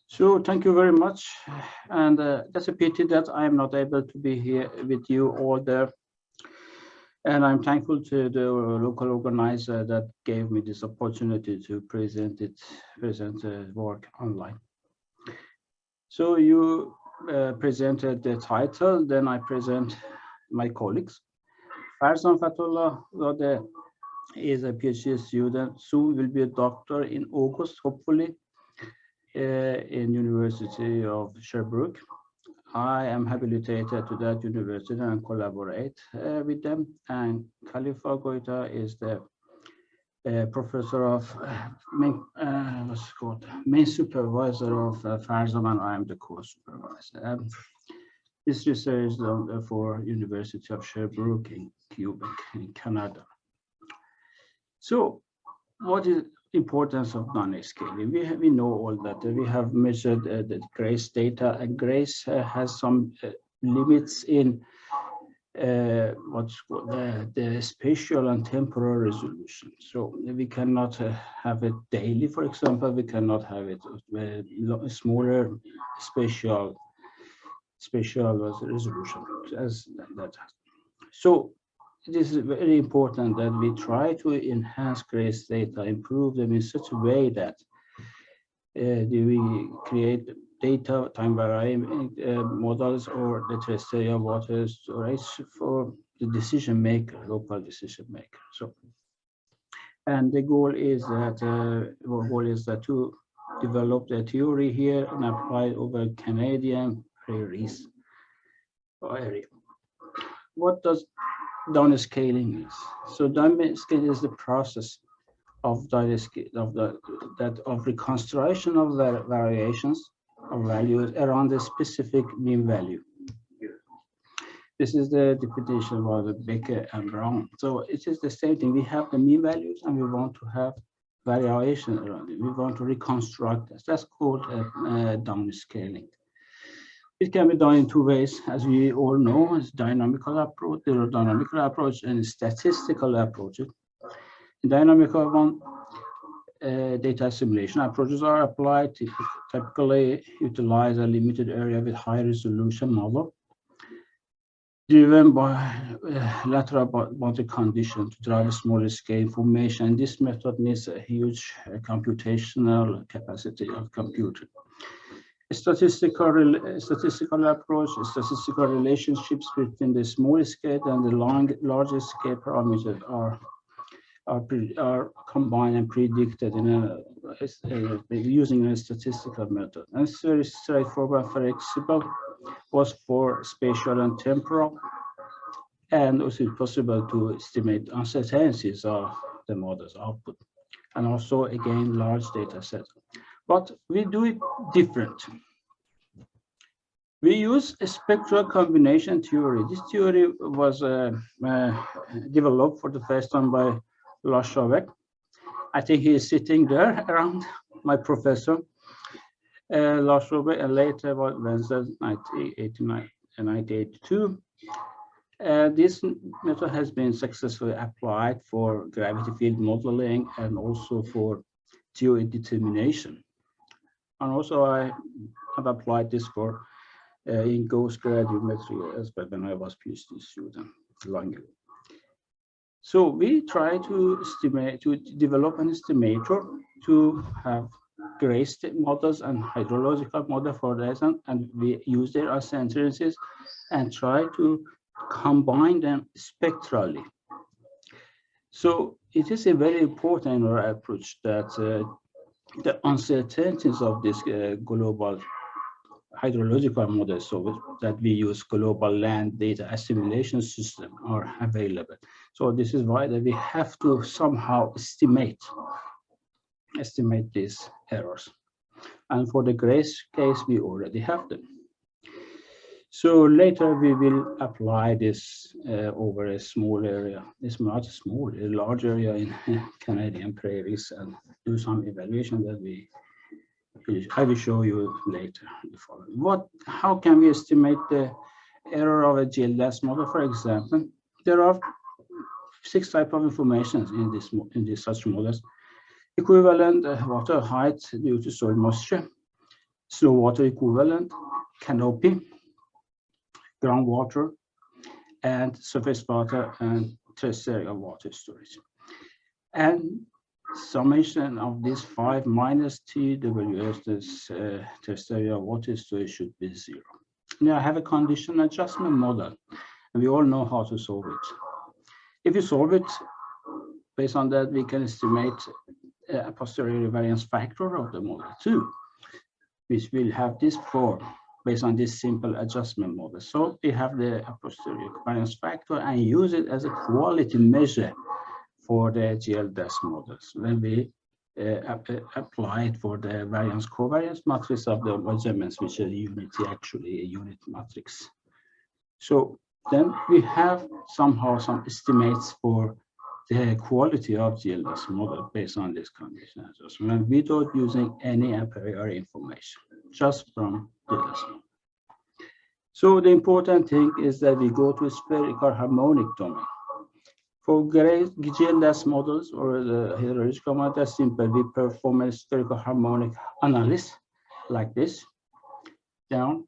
So thank you very much. And that's a pity that I'm not able to be here with you all there. And I'm thankful to the local organizer that gave me this opportunity to present work online. So you presented the title, then I present my colleagues. Farzan Fatullah Zade is a PhD student, soon will be a doctor in August, hopefully, in University of Sherbrooke. I am habilitated to that university and collaborate with them. And Khalifa Goita is the professor of what's it called, main supervisor of Farzam, and I am the co-supervisor. This research is done for University of Sherbrooke in Quebec, in Canada. So, what is importance of dynamic scaling? We know all that. We have measured the GRACE data, and GRACE has some limits in what's called the spatial and temporal resolution. So we cannot have it daily, for example. We cannot have it smaller spatial resolution as that. So it is very important that we try to enhance GRACE data, improve them in such a way that we create data time varying models or the terrestrial water storage for the decision maker, local decision maker. So, and the goal is that to develop the theory here and apply over Canadian prairies area. What does downscaling is? So downscaling is the process of reconstruction of the variations of values around a specific mean value. This is the definition of the Becker and Brown. So it is the same thing. We have the mean values and we want to have variation around it. We want to reconstruct this. That's called downscaling. It can be done in two ways, as we all know. It's dynamical approach, aerodynamical approach, and statistical approach. In dynamical one, data assimilation approaches are applied to typically utilize a limited area with high resolution model driven by lateral boundary condition to drive a smaller scale information. This method needs a huge computational capacity of computing. Statistical approach, statistical relationships between the small scale and the larger scale parameters are combined and predicted in using a statistical method. And it's very straightforward, flexible, both for spatial and temporal, and also possible to estimate uncertainties of the model's output, and also again large data sets. But we do it different. We use a spectral combination theory. This theory was developed for the first time by Lars Schaubek. I think he is sitting there around, my professor, Lars Schaubek, and later was Wenzel, 1989 and 1982. This method has been successfully applied for gravity field modeling and also for geodetermination. And also I have applied this for in ghost graduometry as well when I was PhD student long ago. So we try to develop an estimator to have GRACE models and hydrological model for this, and we use their uncertainties and try to combine them spectrally. So it is a very important in our approach that the uncertainties of this global hydrological models, so that we use global land data assimilation system, are available. So this is why that we have to somehow estimate these errors. And for the GRACE case, we already have them. So later we will apply this over a small area. It's not small, a large area in Canadian prairies, and do some evaluation that I will show you later. How can we estimate the error of a GLS model? For example, there are 6 types of information in these such models: equivalent water height due to soil moisture, snow water equivalent, canopy, groundwater, and surface water and terrestrial water storage. And summation of these 5 minus TWS, this terrestrial water storage should be 0. Now I have a condition adjustment model, and we all know how to solve it. If you solve it, based on that, we can estimate a posteriori variance factor of the model too, which will have this form based on this simple adjustment model. So we have the posteriori variance factor and use it as a quality measure for the GLDAS models when we apply it for the variance covariance matrix of the measurements, which is unity, actually a unit matrix. So then we have somehow some estimates for the quality of GLDAS model based on this condition adjustment without using any a priori information, just from GLDAS model. So the important thing is that we go to spherical harmonic domain. For GLDAS models or the hydrological model, that's simple. We perform a spherical harmonic analysis like this, down,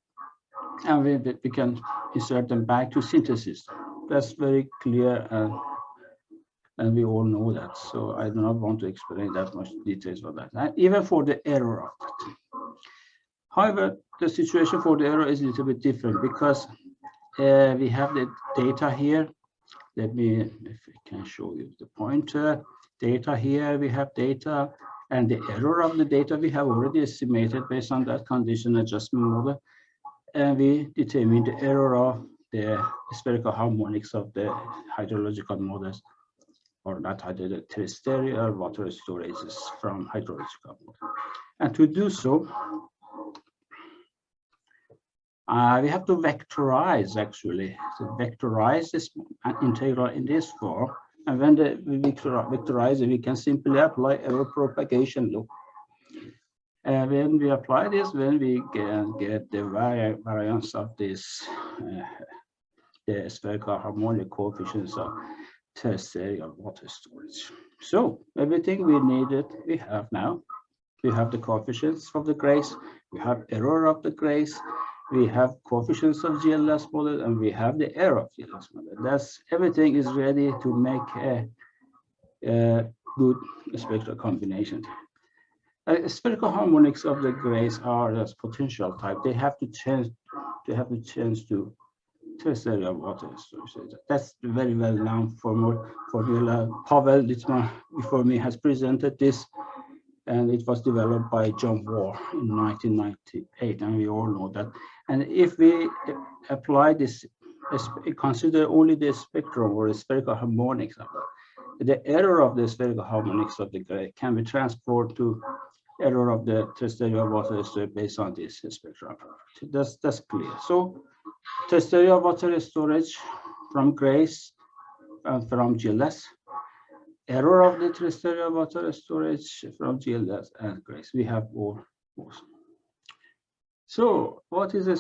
and we can insert them back to synthesis. That's very clear, and we all know that. So I do not want to explain that much details for that, and even for the error of that. However, the situation for the error is a little bit different because we have the data here. Let me, if I can show you the pointer, data here, we have data, and the error of the data we have already estimated based on that condition adjustment model. And we determine the error of the spherical harmonics of the hydrological models, or not hydrological, terrestrial water storages from hydrological model. And to do so, we have to vectorize, actually. So vectorize this integral in this form. And when we vectorize it, we can simply apply error propagation law. And when we apply this, when we can get the variance of this, the spherical harmonic coefficients of terrestrial water storage. So everything we needed, we have now. We have the coefficients of the grace, we have error of the grace, we have coefficients of GLDAS model, and we have the error of GLDAS model. That's everything is ready to make a good spectral combination. Spherical harmonics of the grace are as potential type. They have to change. They have to change to terrestrial water storage. That's very well known formula. Pavel Littman before me has presented this, and it was developed by John Waugh in 1998, and we all know that. And if we apply this, consider only the spectrum or the spherical harmonics of it, the error of the spherical harmonics of the gray can be transferred to error of the terrestrial water storage based on this spectral property. That's clear. So terrestrial water storage from grace and from GLDAS, error of the terrestrial water storage from GLDAS and grace. We have all those. So what is a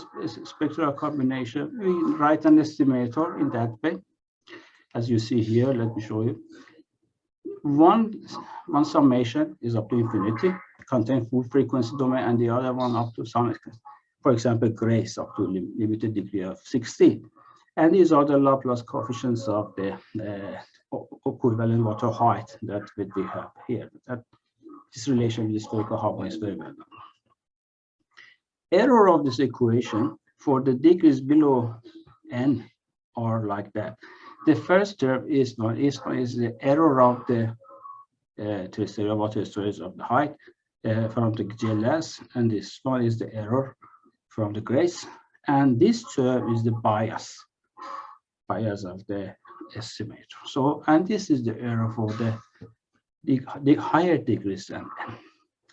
spectral combination? We write an estimator in that way. As you see here, let me show you. One summation is up to infinity, contain full frequency domain, and the other one up to some extent. For example, grace up to limited degree of 60. And these are the Laplace coefficients of the equivalent water height that we have here. That this relation with the spherical harmonics is very well known. Error of this equation for the degrees below n are like that. The first term is the error of the terrestrial water storage of the height from the GLDAS, and this one is the error from the grace, and this term is the bias of the estimator. So, and this is the error for the higher degrees than n,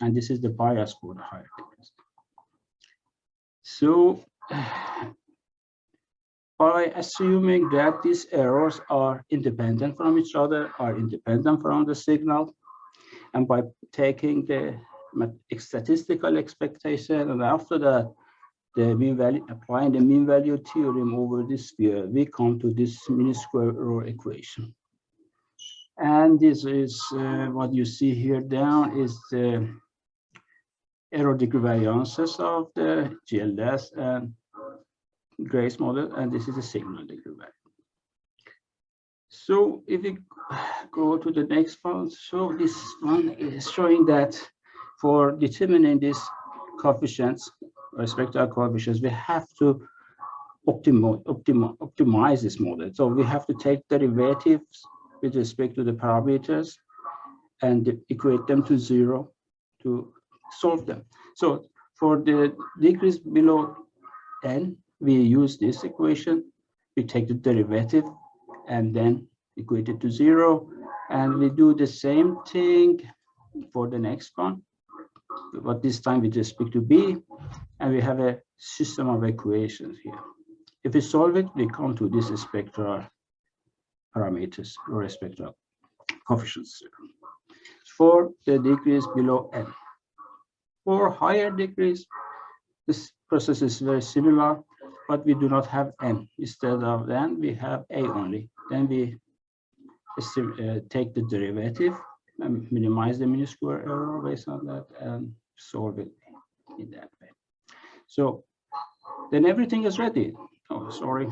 and this is the bias for the higher degrees. So, by assuming that these errors are independent from each other, are independent from the signal, and by taking the statistical expectation, and after that, the mean value, applying the mean value theorem over this sphere, we come to this mean square error equation. And this is what you see here down is the error degree variances of the GLS and Grace model, and this is a signal degree variance. So if we go to the next one, so this one is showing that for determining these coefficients, or spectral coefficients, we have to optimize this model. So we have to take derivatives with respect to the parameters and equate them to 0 to solve them. So for the degrees below n, we use this equation. We take the derivative and then equate it to 0. And we do the same thing for the next one, but this time with respect to b. And we have a system of equations here. If we solve it, we come to these spectral parameters or spectral coefficients for the degrees below n. For higher degrees, this process is very similar, but we do not have n. Instead of n, we have a only. Then we take the derivative and minimize the mean square error based on that and solve it in that way. So then everything is ready. Oh, sorry.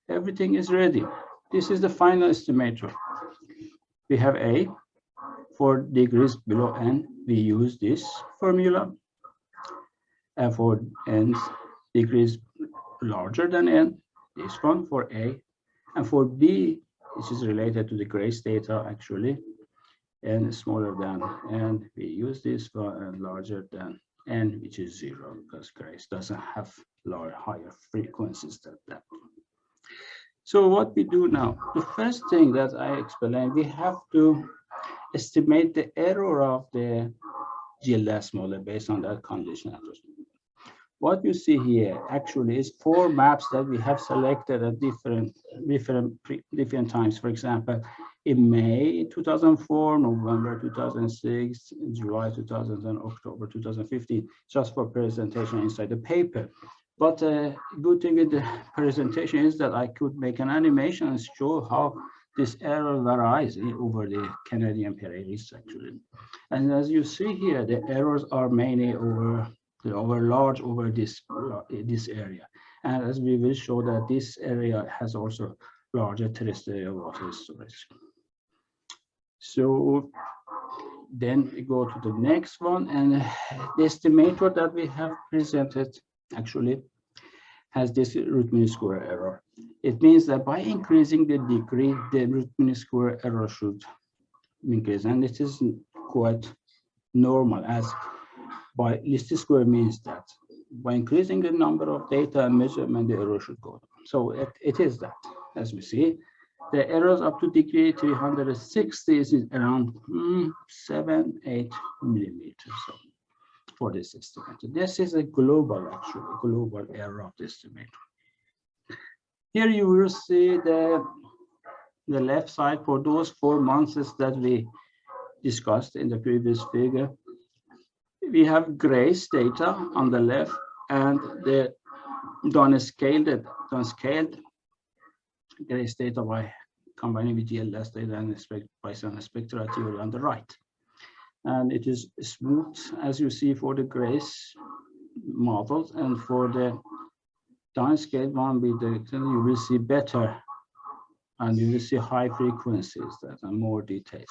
Everything is ready. This is the final estimator. We have a. For degrees below n, we use this formula. And for n degrees larger than n, this one for a. And for b, this is related to the Grace data actually, n smaller than n, we use this for larger than n, which is 0, because Grace doesn't have higher frequencies than that. So what we do now, the first thing that I explained, we have to estimate the error of the GLS model based on that condition. What you see here actually is 4 maps that we have selected at different times. For example, in May 2004, November 2006, July 2000, and October 2015, just for presentation inside the paper. But good thing with the presentation is that I could make an animation and show how this error varies over the Canadian prairies actually. And as you see here, the errors are mainly over this area. And as we will show that this area has also larger terrestrial water storage. So then we go to the next one, and the estimator that we have presented actually has this root mean square error. It means that by increasing the degree, the root mean square error should increase, and it is quite normal, as by least square means that by increasing the number of data and measurement, the error should go down. So it is that, as we see, the errors up to degree 360 is around 7-8 millimeters. So for this estimator, this is a global error of the estimator. Here you will see the left side for those 4 months that we discussed in the previous figure. We have Grace data on the left and the downscaled Grace data by combining with GLS data and Bayesian spectral theory on the right. And it is smooth, as you see, for the Grace models, and for the downscaled one with the, you will see better, and you will see high frequencies that are more details.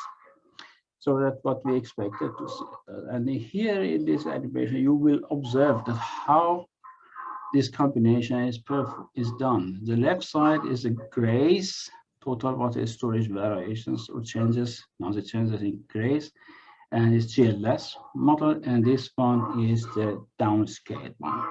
So that's what we expected to see. And here in this animation, you will observe that how this combination is done. The left side is a Grace total water storage variations or changes, not the changes in Grace, and it's GLS model, and this one is the downscaled one.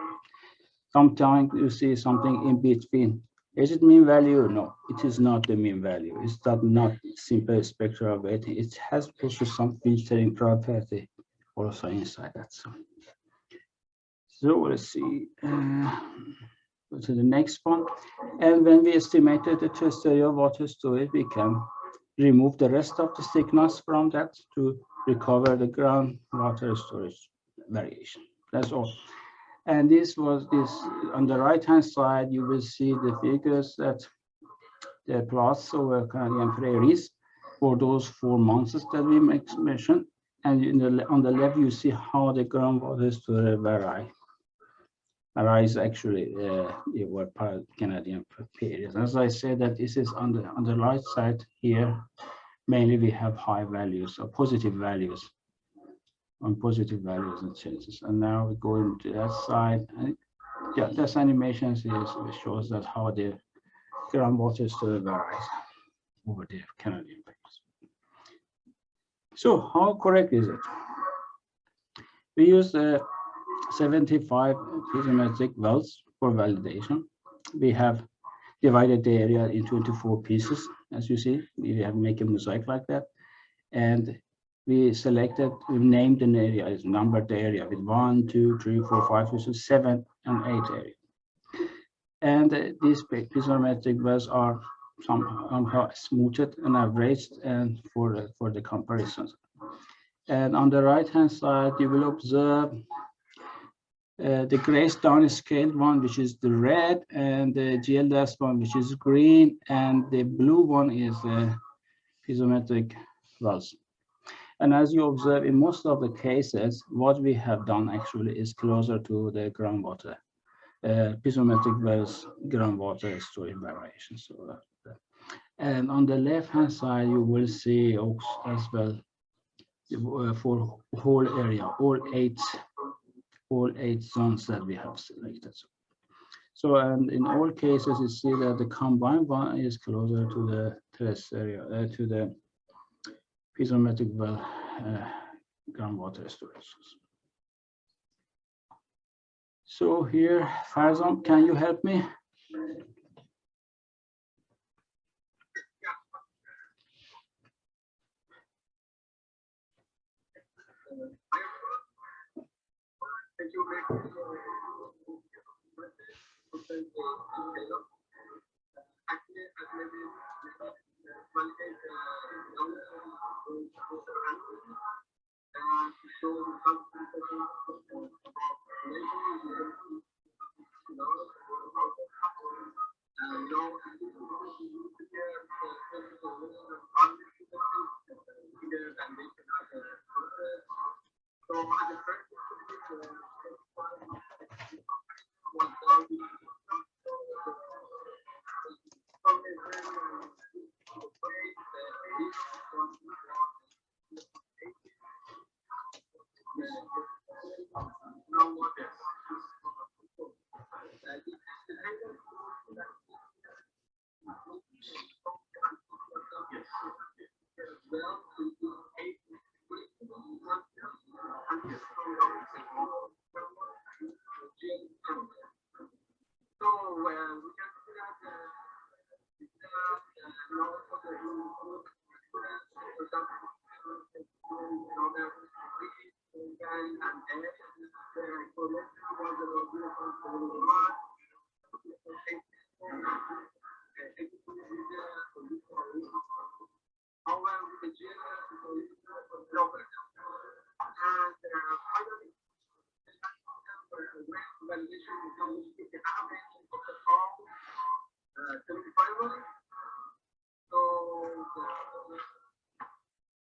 Sometimes you see something in between. Is it mean value? No, it is not the mean value. It's not simple spectral weighting. It has also some filtering property also inside that. So let's see. Go to the next one. And when we estimated the terrestrial water storage, we can remove the rest of the signals from that to recover the groundwater storage variation. That's all. And this was this on the right-hand side, you will see the figures that the plots over Canadian prairies for those 4 months that we mentioned. and on the left you see how the groundwater story varies actually over Canadian periods. As I said, that this is on the right side here. Mainly we have high values or positive values and changes. And now we go into that side. And yeah, this animation shows that how the groundwater story varies over the Canadian periods. So how correct is it? We use 75 piezometric wells for validation. We have divided the area in 24 pieces, as you see. We have make a mosaic like that, and we named an area, is numbered the area with 1, 2, 3, 4, 5, 6, 7, and 8 areas. And these piezometric wells are somehow smoothed and averaged, and for the comparisons. And on the right hand side, you will observe the gray down scaled one, which is the red, and the GLS one, which is green, and the blue one is piezometric wells. And as you observe, in most of the cases, what we have done actually is closer to the groundwater, piezometric wells, groundwater story variation. So, and on the left-hand side, you will see as well for whole area, all eight zones that we have selected. So, and in all cases, you see that the combined one is closer to the test area, to the piezometric well groundwater storage. So here, Farzam, can you help me?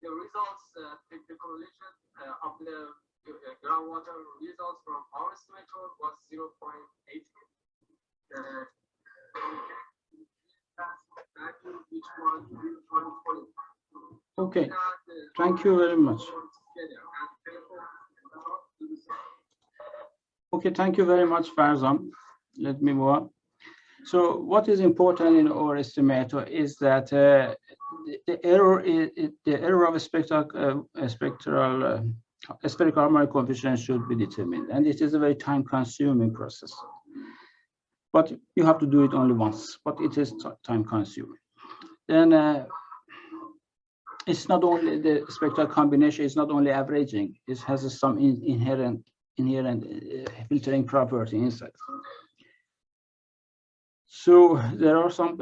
The results, the correlation of the groundwater results from our estimator was 0.8. Okay, thank you very much. Okay, thank you very much, Farzam. Let me move on. So what is important in our estimator is that the error of a spherical harmonic coefficient should be determined, and it is a very time-consuming process. But you have to do it only once, but it is time-consuming. Then it's not only the spectral combination; it's not only averaging; it has some inherent filtering property inside. So there are some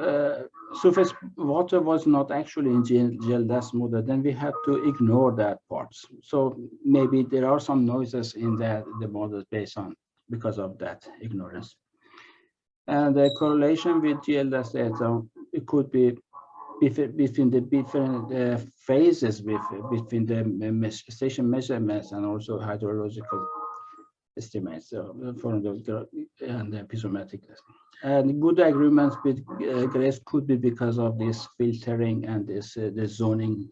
surface water was not actually in GLDAS model, then we have to ignore that part. So maybe there are some noises in the model because of that ignorance. And the correlation with GLDAS data, it could be between the different phases between the station measurements and also hydrological estimates from the and the episomatic. And good agreements with GRACE could be because of this filtering and this the zoning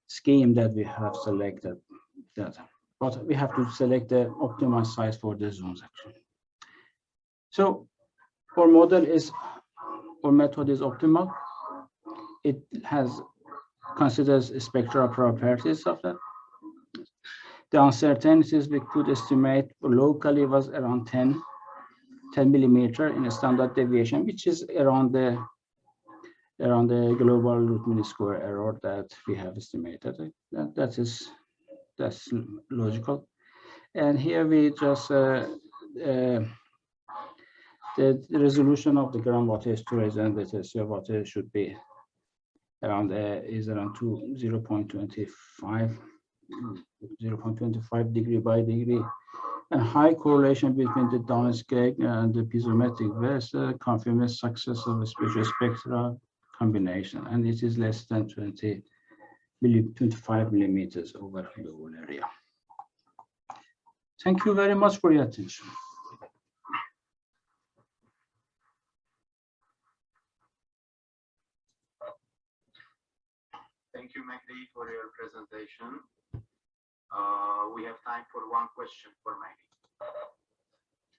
scheme that we have selected. But we have to select the optimized size for the zones actually. So our method is optimal. It considers spectral properties of that. The uncertainties we could estimate locally was around 10 millimeter in a standard deviation, which is around the global root mean square error that we have estimated. That's logical. And here we just the resolution of the groundwater storage and the seawater should be around 0.25 degree by degree, and high correlation between the downscaling and the piezometric vessel confirms success of a spatial spectral combination, and it is less than 25 millimeters over the whole area. Thank you very much for your attention. Thank you, Mehdi, for your presentation. We have time for one question for Mehdi.